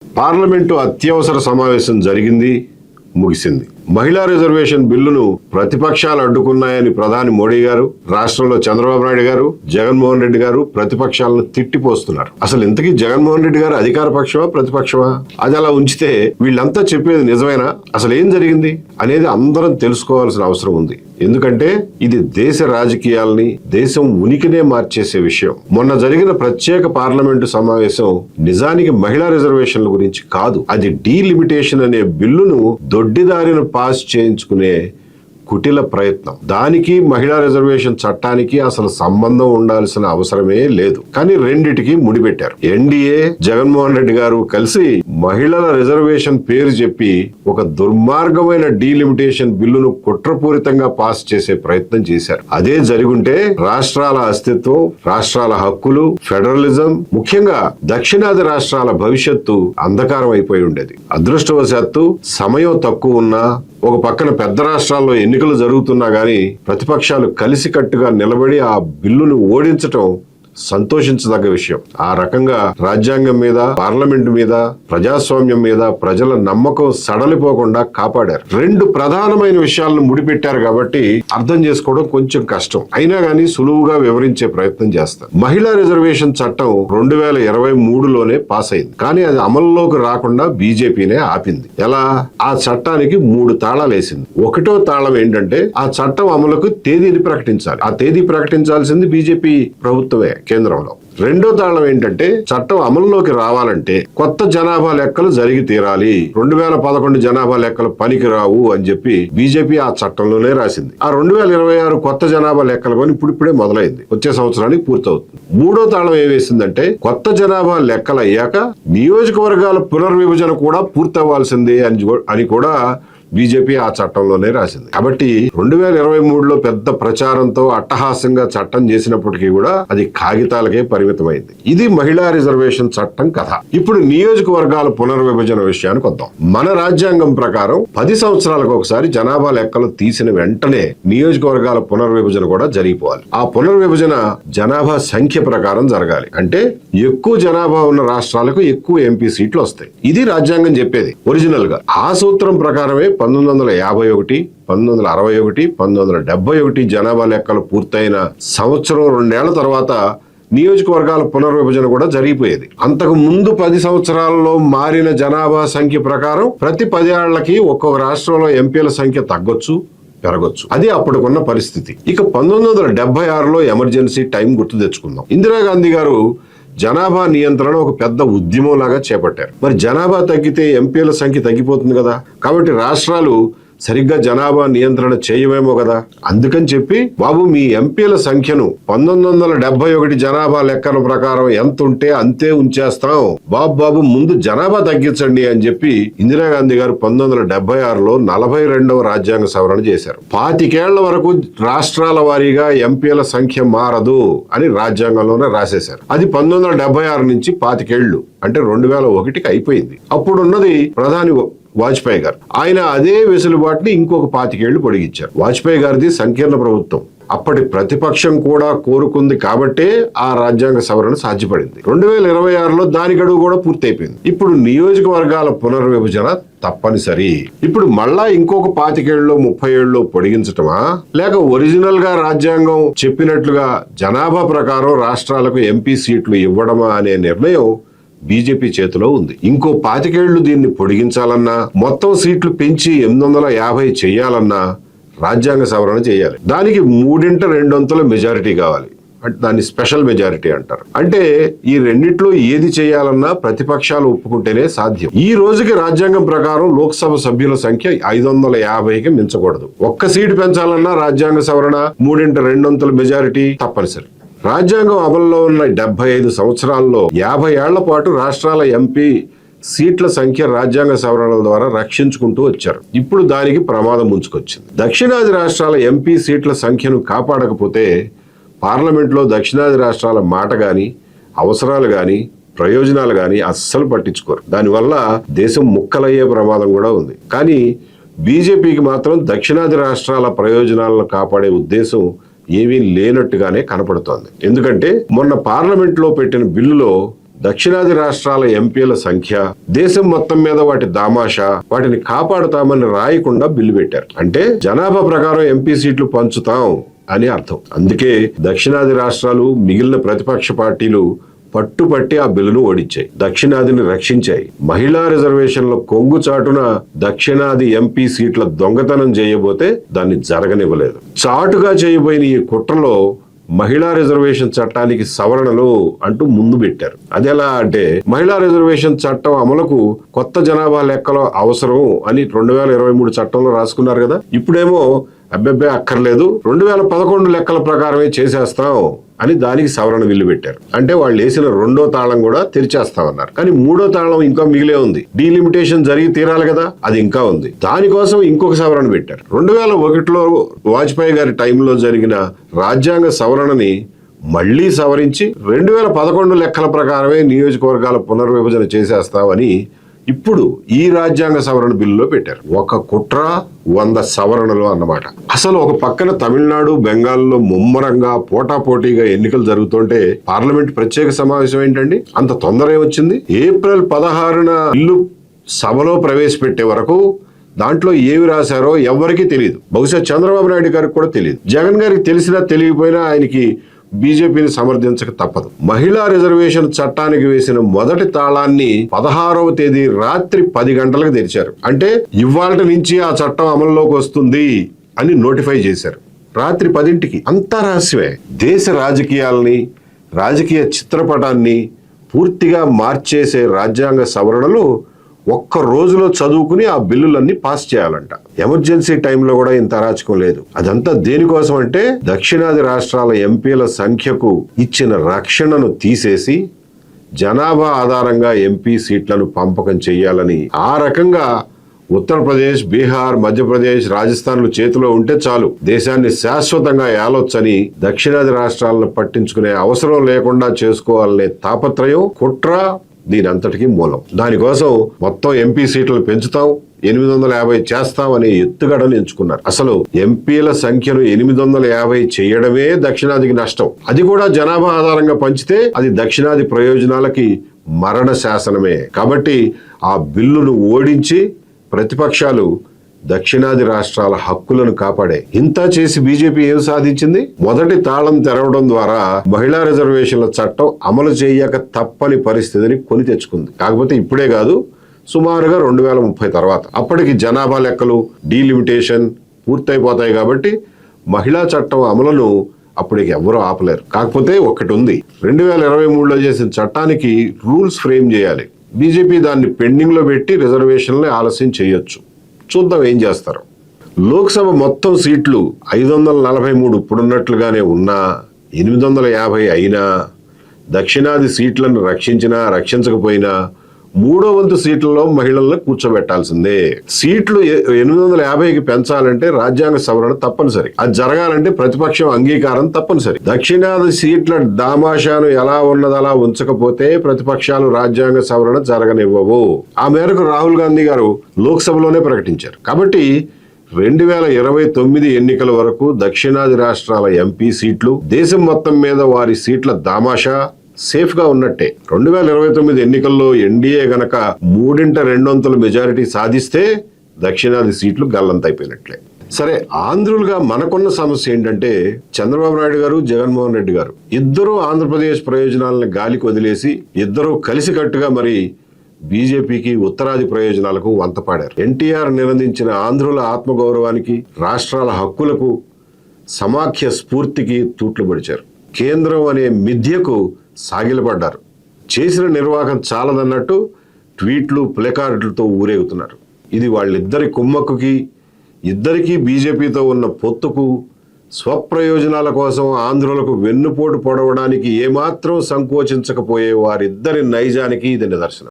Parliament అత్యవసర సమావేశం జరిగింది, ముగిసింది. మహిళా రిజర్వేషన్ బిల్లును ప్రతిపక్షాలు అడ్డుకున్నాయని ప్రధాని మోడీ గారు, రాష్ట్రంలో చంద్రబాబు నాయుడు గారు, జగన్మోహన్ రెడ్డి గారు ప్రతిపక్షాలను తిట్టిపోస్తున్నారు. అసలు ఇంతకీ జగన్మోహన్ రెడ్డి గారు అధికార పక్షమా, ప్రతిపక్షమా? అది అలా ఉంచితే వీళ్ళంతా చెప్పేది నిజమేనా? అసలు ఏం జరిగింది అనేది అందరం తెలుసుకోవాల్సిన అవసరం ఉంది. ఎందుకంటే ఇది దేశ రాజకీయాల్ని, దేశం ఉనికినే మార్చేసే విషయం. మొన్న జరిగిన ప్రత్యేక పార్లమెంటు సమావేశం నిజానికి మహిళా రిజర్వేషన్ల గురించి కాదు. అది డీలిమిటేషన్ అనే బిల్లును దొడ్డిదారిన పాస్ చేయించుకునే కుటిల ప్రయత్నం. దానికి మహిళా రిజర్వేషన్ చట్టానికి అసలు సంబంధం ఉండాల్సిన అవసరమే లేదు. కానీ రెండిటికి ముడిపెట్టారు. ఎన్డీఏ, జగన్మోహన్ రెడ్డి గారు కలిసి మహిళల రిజర్వేషన్ పేరు చెప్పి ఒక దుర్మార్గమైన డీలిమిటేషన్ బిల్లును కుట్రపూరితంగా పాస్ చేసే ప్రయత్నం చేశారు. అదే జరుగుంటే రాష్ట్రాల అస్తిత్వం, రాష్ట్రాల హక్కులు, ఫెడరలిజం, ముఖ్యంగా దక్షిణాది రాష్ట్రాల భవిష్యత్తు అంధకారం అయిపోయి ఉండేది. అదృష్టవశాత్తు సమయం తక్కువ ఉన్నా, ఒక పక్కన పెద్ద రాష్ట్రాల్లో ఎన్నికలు జరుగుతున్నా గానీ ప్రతిపక్షాలు కలిసికట్టుగా నిలబడి ఆ బిల్లును ఓడించటం సంతోషించదగ్గ విషయం. ఆ రకంగా రాజ్యాంగం మీద, పార్లమెంటు మీద, ప్రజాస్వామ్యం మీద ప్రజల నమ్మకం సడలిపోకుండా కాపాడారు. రెండు ప్రధానమైన విషయాలను ముడిపెట్టారు కాబట్టి అర్థం చేసుకోవడం కొంచెం కష్టం. అయినా గానీ సులువుగా వివరించే ప్రయత్నం చేస్తారు. మహిళా రిజర్వేషన్ చట్టం 2023లోనే పాస్ అయింది. కానీ అది అమల్లోకి రాకుండా బీజేపీనే ఆపింది. ఎలా? ఆ చట్టానికి 3 తాళాలు వేసింది. ఒకటో తాళం ఏంటంటే ఆ చట్టం అమలుకు తేదీని ప్రకటించాలి. ఆ తేదీ ప్రకటించాల్సింది బీజేపీ ప్రభుత్వమే కేంద్రంలో. రెండో తాళం ఏంటంటే చట్టం అమల్లోకి రావాలంటే కొత్త జనాభా లెక్కలు జరిగి తీరాలి. 2011 జనాభా లెక్కలు పనికి రావు అని చెప్పి బీజేపీ ఆ చట్టంలోనే రాసింది. ఆ 2026 కొత్త జనాభా లెక్కలు కొని ఇప్పుడిప్పుడే మొదలైంది. వచ్చే సంవత్సరానికి పూర్తవుతుంది. మూడో తాళం ఏమేసిందంటే కొత్త జనాభా లెక్కలు అయ్యాక నియోజకవర్గాల పునర్విభజన కూడా పూర్తవ్వాల్సిందే అని కూడా బీజేపీ ఆ చట్టంలోనే రాసింది. కాబట్టి 2023లో పెద్ద ప్రచారంతో అట్టహాసంగా చట్టం చేసినప్పటికీ కూడా అది కాగితాలకే పరిమితమైంది. ఇది మహిళా రిజర్వేషన్ చట్టం కథ. ఇప్పుడు నియోజకవర్గాల పునర్విభజన విషయానికి వద్దాం. మన రాజ్యాంగం ప్రకారం 10 సంవత్సరాలకు ఒకసారి జనాభా లెక్కలు తీసిన వెంటనే నియోజకవర్గాల పునర్విభజన కూడా జరిగిపోవాలి. ఆ పునర్విభజన జనాభా సంఖ్య ప్రకారం జరగాలి. అంటే ఎక్కువ జనాభా ఉన్న రాష్ట్రాలకు ఎక్కువ ఎంపీ సీట్లు వస్తాయి. ఇది రాజ్యాంగం చెప్పేది ఒరిజినల్ గా. ఆ సూత్రం ప్రకారమే 1951, 1961, 1971 జనాభా లెక్కలు పూర్తయిన సంవత్సరం 2 ఏళ్ల తర్వాత నియోజకవర్గాల పునర్విభజన కూడా జరిగిపోయేది. అంతకు ముందు 10 సంవత్సరాలలో మారిన జనాభా సంఖ్య ప్రకారం ప్రతి 10 ఏళ్లకి ఒక్కొక్క రాష్ట్రంలో ఎంపీల సంఖ్య తగ్గొచ్చు, పెరగొచ్చు. అది అప్పటికున్న పరిస్థితి. ఇక 1976లో ఎమర్జెన్సీ టైం గుర్తు తెచ్చుకుందాం. ఇందిరాగాంధీ గారు జనాభా నియంత్రణ ఒక పెద్ద ఉద్యమం లాగా చేపట్టారు. మరి జనాభా తగ్గితే ఎంపీల సంఖ్య తగ్గిపోతుంది కదా. కాబట్టి రాష్ట్రాలు సరిగ్గా జనాభా నియంత్రణ చేయవేమో కదా. అందుకని చెప్పి బాబు మీ ఎంపీల సంఖ్యను 1971 జనాభా లెక్కల ప్రకారం ఎంత ఉంటే అంతే ఉంచేస్తాం, బాబు ముందు జనాభా తగ్గించండి అని చెప్పి ఇందిరాగాంధీ గారు 1976లో 42వ రాజ్యాంగ సవరణ చేశారు. 25 ఏళ్ల వరకు రాష్ట్రాల వారీగా ఎంపీల సంఖ్య మారదు అని రాజ్యాంగంలోనే రాసేశారు. అది 1976 నుంచి 25 ఏళ్లు అంటే 2001కి అయిపోయింది. అప్పుడున్నది ప్రధాని వాజ్పేయి గారు. ఆయన అదే వెసులుబాటుని ఇంకొక 25 ఏళ్లు పొడిగించారు. వాజ్పేయి గారిది సంకీర్ణ ప్రభుత్వం. అప్పటి ప్రతిపక్షం కూడా కోరుకుంది కాబట్టే ఆ రాజ్యాంగ సవరణ సాధ్యపడింది. 2026లో దాని గడువు కూడా పూర్తయిపోయింది. ఇప్పుడు నియోజకవర్గాల పునర్విభజన తప్పనిసరి. ఇప్పుడు మళ్ళా ఇంకొక 25 ఏళ్ళు 30 ఏళ్ళు పొడిగించటమా, లేక ఒరిజినల్ గా రాజ్యాంగం చెప్పినట్లుగా జనాభా ప్రకారం రాష్ట్రాలకు ఎంపీ సీట్లు ఇవ్వడమా అనే నిర్ణయం బీజేపీ చేతిలో ఉంది. ఇంకో 25 ఏళ్లు దీన్ని పొడిగించాలన్నా, మొత్తం సీట్లు పెంచి 850 చేయాలన్నా రాజ్యాంగ సవరణ చేయాలి. దానికి 3/2 మెజారిటీ కావాలి. అంటే దాన్ని స్పెషల్ మెజారిటీ అంటారు. అంటే ఈ రెండిట్లో ఏది చేయాలన్నా ప్రతిపక్షాలు ఒప్పుకుంటేనే సాధ్యం. ఈ రోజుకి రాజ్యాంగం ప్రకారం లోక్సభ సభ్యుల సంఖ్య 550కి మించకూడదు. ఒక్క సీటు పెంచాలన్నా రాజ్యాంగ సవరణ 3/2 మెజారిటీ తప్పనిసరి. రాజ్యాంగం అమల్లో ఉన్న 75 సంవత్సరాల్లో 50 ఏళ్ల పాటు రాష్ట్రాల ఎంపీ సీట్ల సంఖ్య రాజ్యాంగ సవరణల ద్వారా రక్షించుకుంటూ వచ్చారు. ఇప్పుడు దానికి ప్రమాదం ముంచుకొచ్చింది. దక్షిణాది రాష్ట్రాల ఎంపీ సీట్ల సంఖ్యను కాపాడకపోతే పార్లమెంట్లో దక్షిణాది రాష్ట్రాల మాట గాని, అవసరాలు గాని, ప్రయోజనాలు గాని అస్సలు పట్టించుకోరు. దానివల్ల దేశం ముక్కలయ్యే ప్రమాదం కూడా ఉంది. కానీ బీజేపీకి మాత్రం దక్షిణాది రాష్ట్రాల ప్రయోజనాలను కాపాడే ఉద్దేశం ఏమీ లేనట్టుగానే కనపడుతోంది. ఎందుకంటే మొన్న పార్లమెంట్ లో పెట్టిన బిల్లులో దక్షిణాది రాష్ట్రాల ఎంపీల సంఖ్య, దేశం మొత్తం మీద వాటి దామాషా, వాటిని కాపాడుతామని రాయకుండా బిల్లు పెట్టారు. అంటే జనాభా ప్రకారం ఎంపీ సీట్లు పంచుతాం అని అర్థం. అందుకే దక్షిణాది రాష్ట్రాలు, మిగిలిన ప్రతిపక్ష పార్టీలు పట్టుపట్టి ఆ బిల్లును ఓడించాయి, దక్షిణాదిని రక్షించాయి. మహిళా రిజర్వేషన్ల కొంగు చాటున దక్షిణాది ఎంపీ సీట్ల దొంగతనం చేయబోతే దాన్ని జరగనివ్వలేదు. చాటుగా చేయబోయిన ఈ కుట్రలో మహిళా రిజర్వేషన్ చట్టానికి సవరణలు అంటూ ముందు పెట్టారు. అదెలా అంటే, మహిళా రిజర్వేషన్ చట్టం అమలుకు కొత్త జనాభా లెక్కలో అవసరం అని 2023 చట్టంలో రాసుకున్నారు కదా. ఇప్పుడేమో అబ్బెబ్బే అక్కర్లేదు, 2011 లెక్కల ప్రకారమే చేసేస్తాం అని దానికి సవరణ బిల్లు పెట్టారు. అంటే వాళ్ళు వేసిన రెండో తాళం కూడా తెరిచేస్తామన్నారు. కానీ మూడో తాళం ఇంకా మిగిలే ఉంది. డీలిమిటేషన్ జరిగి తీరాలి కదా, అది ఇంకా ఉంది. దానికోసం ఇంకొక సవరణ పెట్టారు. 2001లో వాజ్పేయి గారి టైంలో జరిగిన రాజ్యాంగ సవరణని మళ్లీ సవరించి 2011 లెక్కల ప్రకారమే నియోజకవర్గాల పునర్విభజన చేసేస్తామని ఇప్పుడు ఈ రాజ్యాంగ సవరణ బిల్లులో పెట్టారు. ఒక కుట్ర 100 సవరణలు అన్నమాట. అసలు ఒక పక్కన తమిళనాడు, బెంగాల్లో ముమ్మరంగా పోటాపోటీగా ఎన్నికలు జరుగుతుంటే పార్లమెంట్ ప్రత్యేక సమావేశం ఏంటండి, అంత తొందర ఏమొచ్చింది? ఏప్రిల్ 16న బిల్లు సభలో ప్రవేశపెట్టే వరకు దాంట్లో ఏమి రాశారో ఎవరికీ తెలియదు. బహుశా చంద్రబాబు నాయుడు గారికి కూడా తెలియదు. జగన్ గారికి తెలిసినా తెలియకపోయినా ఆయనకి బీజేపీని సమర్థించక తప్పదు. మహిళా రిజర్వేషన్ చట్టానికి వేసిన మొదటి తాళాన్ని 16వ తేదీ రాత్రి 10 గంటలకు తెరిచారు. అంటే ఇవాళ నుంచి ఆ చట్టం అమల్లోకి వస్తుంది అని నోటిఫై చేశారు. రాత్రి 10ంటికి. అంతా రహస్యమే. దేశ రాజకీయాల్ని, రాజకీయ చిత్రపటాన్ని పూర్తిగా మార్చేసే రాజ్యాంగ సవరణలు ఒక్క రోజులో చదువుకుని ఆ బిల్లులన్నీ పాస్ చేయాలంట. ఎమర్జెన్సీ టైంలో కూడా ఇంత అరాచకం లేదు. అదంతా దేనికోసం అంటే, దక్షిణాది రాష్ట్రాల ఎంపీల సంఖ్యకు ఇచ్చిన రక్షణను తీసేసి జనాభా ఆధారంగా ఎంపీ సీట్లను పంపకం చెయ్యాలని. ఆ రకంగా ఉత్తరప్రదేశ్, బీహార్, మధ్యప్రదేశ్, రాజస్థాన్లు చేతిలో ఉంటే చాలు, దేశాన్ని శాశ్వతంగా ఏలొచ్చని దక్షిణాది రాష్ట్రాలను పట్టించుకునే అవసరం లేకుండా చేసుకోవాలనే తాపత్రయం, కుట్ర దీని అంతటికీ మూలం. దానికోసం మొత్తం ఎంపీ సీట్లను పెంచుతాం, 850 చేస్తాం అనే ఎత్తుగడను ఎంచుకున్నారు. అసలు ఎంపీల సంఖ్యను 850 చేయడమే దక్షిణాదికి నష్టం. అది కూడా జనాభా ఆధారంగా పంచితే అది దక్షిణాది ప్రయోజనాలకి మరణ శాసనమే. కాబట్టి ఆ బిల్లును ఓడించి ప్రతిపక్షాలు దక్షిణాది రాష్ట్రాల హక్కులను కాపాడే. ఇంత చేసి బీజేపీ ఏం సాధించింది? మొదటి తాళం తెరవడం ద్వారా మహిళా రిజర్వేషన్ల చట్టం అమలు చేయక తప్పని పరిస్థితిని కొని తెచ్చుకుంది. కాకపోతే ఇప్పుడే కాదు, సుమారుగా 2030 తర్వాత. అప్పటికి జనాభా లెక్కలు, డీలిమిటేషన్ పూర్తయిపోతాయి. కాబట్టి మహిళా చట్టం అమలును అప్పటికి ఎవరూ ఆపలేరు. కాకపోతే ఒక్కటి ఉంది, 2023లో చేసిన చట్టానికి రూల్స్ ఫ్రేమ్ చేయాలి. బీజేపీ దాన్ని పెండింగ్ లో పెట్టి రిజర్వేషన్లు ఆలస్యం చేయొచ్చు. చూద్దాం ఏం చేస్తారు. లోక్సభ మొత్తం సీట్లు 543 ఇప్పుడున్నట్లుగానే ఉన్నా, 850 అయినా, దక్షిణాది సీట్లను రక్షించినా రక్షించకపోయినా మూడో వంతు సీట్లలో మహిళలను కూర్చోబెట్టాల్సిందే. సీట్లు 850కి పెంచాలంటే రాజ్యాంగ సవరణ తప్పనిసరి. అది జరగాలంటే ప్రతిపక్షం అంగీకారం తప్పనిసరి. దక్షిణాది సీట్ల దామాషాను ఎలా ఉన్నది అలా ఉంచకపోతే ప్రతిపక్షాలు రాజ్యాంగ సవరణ జరగనివ్వవు. ఆ మేరకు రాహుల్ గాంధీ గారు లోక్సభలోనే ప్రకటించారు. కాబట్టి 2029 ఎన్నికల వరకు దక్షిణాది రాష్ట్రాల ఎంపీ సీట్లు, దేశం మొత్తం మీద వారి సీట్ల దామాషా సేఫ్ గా ఉన్నట్టే. 2029 ఎన్నికల్లో ఎన్డీఏ గనక 3/2 మెజారిటీ సాధిస్తే దక్షిణాది సీట్లు గల్లంతైపోయినట్లే. సరే, ఆంధ్రులుగా మనకున్న సమస్య ఏంటంటే, చంద్రబాబు నాయుడు గారు, జగన్మోహన్ రెడ్డి గారు ఇద్దరూ ఆంధ్రప్రదేశ్ ప్రయోజనాలను గాలికి వదిలేసి ఇద్దరూ కలిసికట్టుగా మరి బీజేపీకి ఉత్తరాది ప్రయోజనాలకు వంతపాడారు. ఎన్టీఆర్ నినందించిన ఆంధ్రుల ఆత్మగౌరవానికి, రాష్ట్రాల హక్కులకు, సమాఖ్య స్ఫూర్తికి తూట్లు పడిచారు. కేంద్రం అనే మిథ్యకు సాగిలపడ్డారు. చేసిన నిర్వాహకం చాలదన్నట్టు ట్వీట్లు, ప్లేకార్డులతో ఊరేగుతున్నారు. ఇది వాళ్ళిద్దరి కుమ్మక్కుకి, ఇద్దరికీ బీజేపీతో ఉన్న పొత్తుకు, స్వప్రయోజనాల కోసం ఆంధ్రులకు వెన్నుపోటు పొడవడానికి ఏమాత్రం సంకోచించకపోయే వారిద్దరి నైజానికి ఇది నిదర్శనం.